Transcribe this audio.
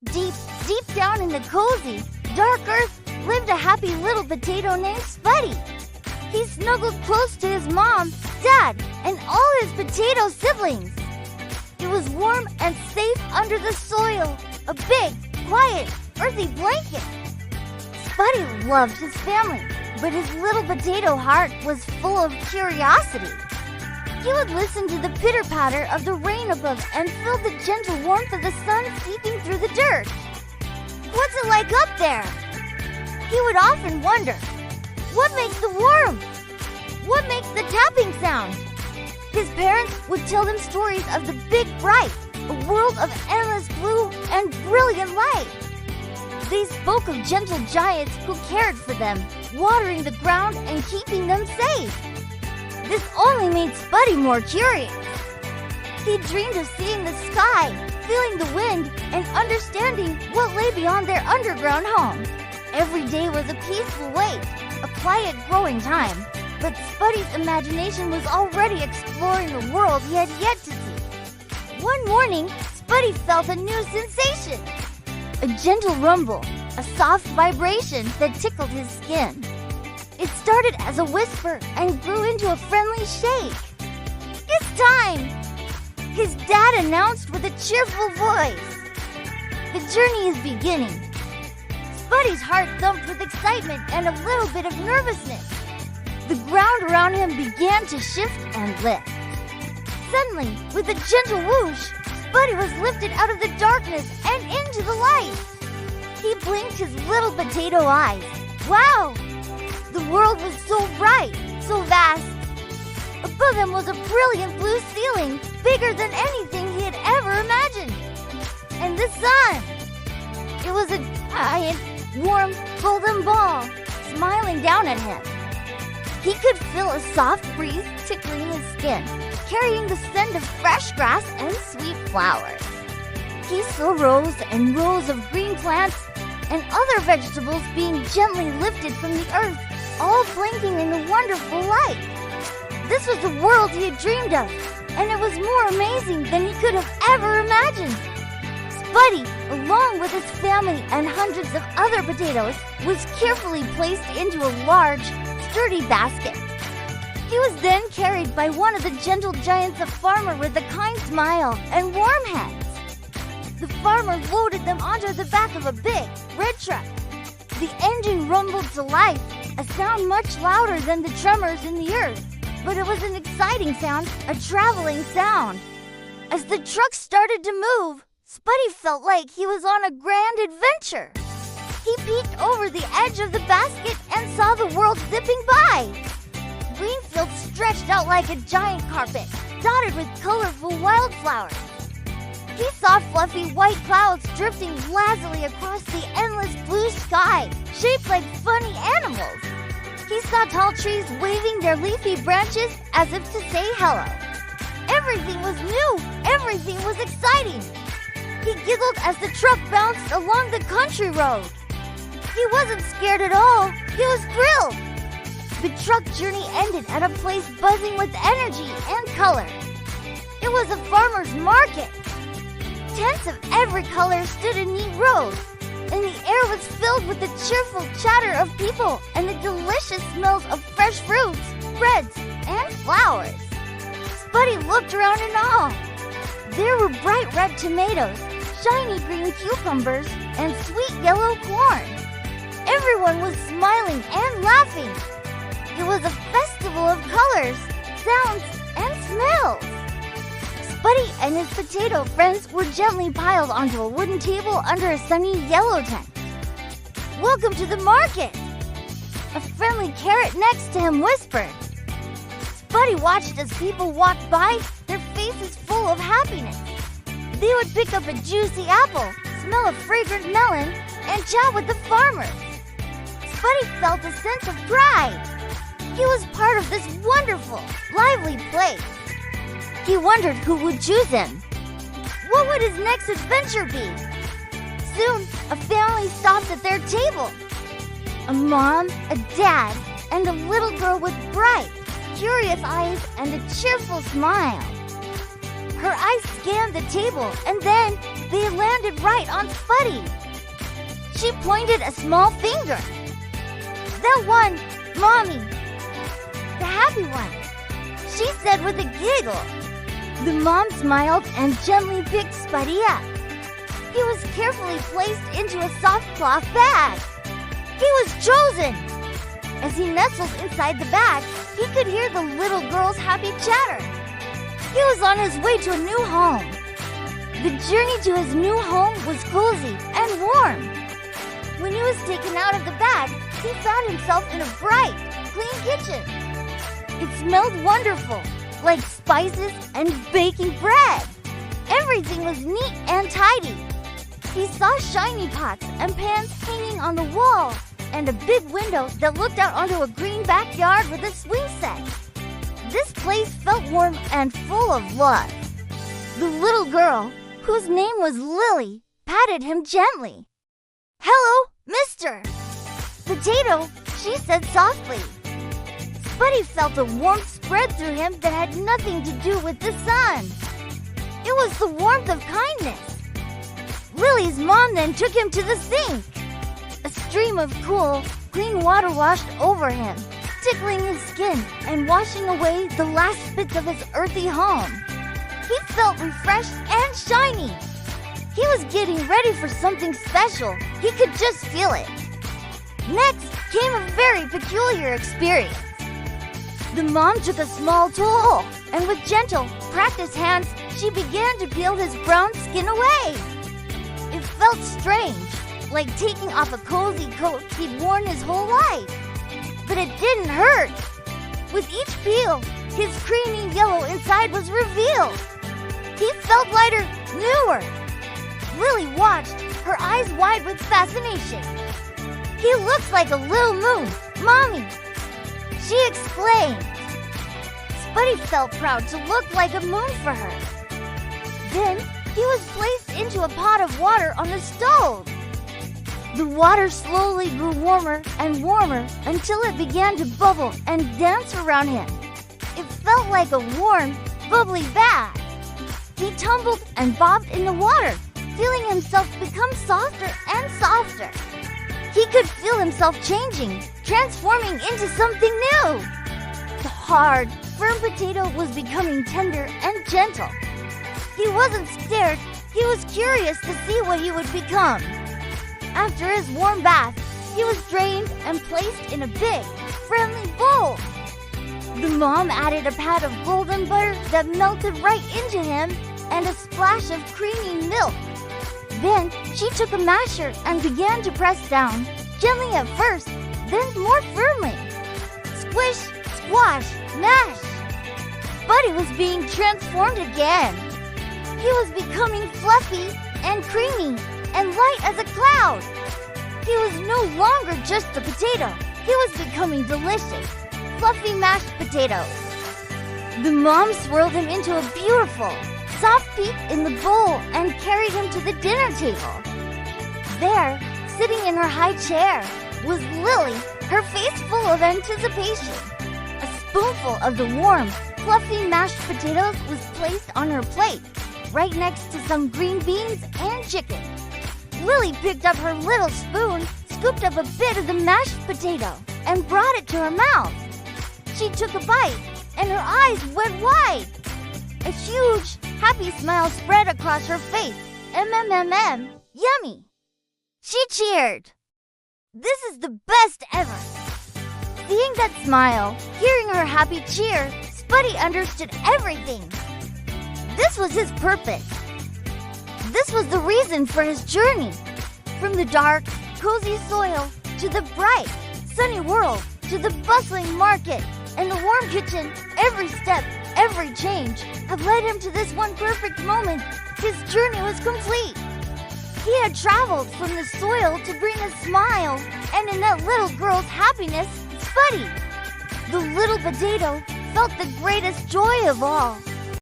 Deep, deep down in the cozy, dark earth lived a happy little potato named Spuddy. He snuggled close to his mom, dad, and all his potato siblings. It was warm and safe under the soil, a big, quiet, earthy blanket. Spuddy loved his family, but his little potato heart was full of curiosity. He would listen to the pitter-patter of the rain above and feel the gentle warmth of the sun seeping through the dirt. What's it like up there? He would often wonder, what makes the warmth? What makes the tapping sound? His parents would tell him stories of the big bright, a world of endless blue and brilliant light. They spoke of gentle giants who cared for them, watering the ground and keeping them safe. This only made Spuddy more curious. He dreamed of seeing the sky, feeling the wind, and understanding what lay beyond their underground home. Every day was a peaceful wait, a quiet growing time, but Spuddy's imagination was already exploring the world he had yet to see. One morning, Spuddy felt a new sensation. A gentle rumble, a soft vibration that tickled his skin. It started as a whisper and grew into a friendly shake. It's time! His dad announced with a cheerful voice. The journey is beginning. Spuddy's heart thumped with excitement and a little bit of nervousness. The ground around him began to shift and lift. Suddenly, with a gentle whoosh, Spuddy was lifted out of the darkness and into the light. He blinked his little potato eyes. Wow! The world was so bright, so vast. Above him was a brilliant blue ceiling, bigger than anything he had ever imagined. And the sun! It was a giant, warm, golden ball, smiling down at him. He could feel a soft breeze tickling his skin, carrying the scent of fresh grass and sweet flowers. He saw rows and rows of green plants and other vegetables being gently lifted from the earth, all blinking in the wonderful light. This was the world he had dreamed of, and it was more amazing than he could have ever imagined. Spuddy, along with his family and hundreds of other potatoes, was carefully placed into a large, sturdy basket. He was then carried by one of the gentle giants, a farmer with a kind smile and warm hands. The farmer loaded them onto the back of a big, red truck. The engine rumbled to life, a sound much louder than the tremors in the earth. But it was an exciting sound, a traveling sound. As the truck started to move, Spuddy felt like he was on a grand adventure. He peeked over the edge of the basket and saw the world zipping by. Green fields stretched out like a giant carpet, dotted with colorful wildflowers. He saw fluffy white clouds drifting lazily across the endless blue sky, shaped like funny animals. He saw tall trees waving their leafy branches as if to say hello. Everything was new. Everything was exciting. He giggled as the truck bounced along the country road. He wasn't scared at all. He was thrilled. The truck journey ended at a place buzzing with energy and color. It was a farmer's market. Tents of every color stood in neat rows, and the air was filled with the cheerful chatter of people and the delicious smells of fresh fruits, breads, and flowers. Spuddy looked around in awe. There were bright red tomatoes, shiny green cucumbers, and sweet yellow corn. Everyone was smiling and laughing. It was a festival of colors, sounds, and smells. Spuddy and his potato friends were gently piled onto a wooden table under a sunny yellow tent. Welcome to the market! A friendly carrot next to him whispered. Spuddy watched as people walked by, their faces full of happiness. They would pick up a juicy apple, smell a fragrant melon, and chat with the farmers. Spuddy felt a sense of pride. He was part of this wonderful, lively place. He wondered who would choose him. What would his next adventure be? Soon, a family stopped at their table. A mom, a dad, and a little girl with bright, curious eyes and a cheerful smile. Her eyes scanned the table, and then they landed right on Spuddy. She pointed a small finger. "That one, Mommy. The happy one," she said with a giggle. The mom smiled and gently picked Spuddy up. He was carefully placed into a soft cloth bag. He was chosen! As he nestled inside the bag, he could hear the little girl's happy chatter. He was on his way to a new home. The journey to his new home was cozy and warm. When he was taken out of the bag, he found himself in a bright, clean kitchen. It smelled wonderful, like spices and baking bread. Everything was neat and tidy. He saw shiny pots and pans hanging on the wall and a big window that looked out onto a green backyard with a swing set. This place felt warm and full of love. The little girl, whose name was Lily, patted him gently. "Hello, mister." "Potato," she said softly. Spuddy felt a warmth spread through him that had nothing to do with the sun. It was the warmth of kindness. Lily's mom then took him to the sink. A stream of cool, clean water washed over him, tickling his skin and washing away the last bits of his earthy home. He felt refreshed and shiny. He was getting ready for something special. He could just feel it. Next came a very peculiar experience. The mom took a small tool, and with gentle, practiced hands, she began to peel his brown skin away. It felt strange, like taking off a cozy coat he'd worn his whole life. But it didn't hurt. With each peel, his creamy yellow inside was revealed. He felt lighter, newer. Lily watched, her eyes wide with fascination. "He looks like a little moon, Mommy," she exclaimed. Spuddy felt proud to look like a moon for her. Then he was placed into a pot of water on the stove. The water slowly grew warmer and warmer until it began to bubble and dance around him. It felt like a warm, bubbly bath. He tumbled and bobbed in the water, feeling himself become softer and softer. He could feel himself changing, transforming into something new. The hard, firm potato was becoming tender and gentle. He wasn't scared, he was curious to see what he would become. After his warm bath, he was drained and placed in a big, friendly bowl. The mom added a pat of golden butter that melted right into him and a splash of creamy milk. Then she took a masher and began to press down, gently at first, then more firmly. Squish, squash, mash. Spuddy was being transformed again. He was becoming fluffy and creamy and light as a cloud. He was no longer just a potato. He was becoming delicious, fluffy mashed potatoes. The mom swirled him into a beautiful, soft peak in the bowl and carried him to the dinner table. There, sitting in her high chair, was Lily, her face full of anticipation. A spoonful of the warm, fluffy mashed potatoes was placed on her plate, right next to some green beans and chicken. Lily picked up her little spoon, scooped up a bit of the mashed potato, and brought it to her mouth. She took a bite, and her eyes went wide. A huge, happy smile spread across her face. Yummy! She cheered. "This is the best ever." Seeing that smile, hearing her happy cheer, Spuddy understood everything. This was his purpose. This was the reason for his journey. From the dark, cozy soil to the bright, sunny world to the bustling market and the warm kitchen, every step, every change had led him to this one perfect moment. His journey was complete. He had traveled from the soil to bring a smile, and in that little girl's happiness, Spuddy, the little potato, felt the greatest joy of all.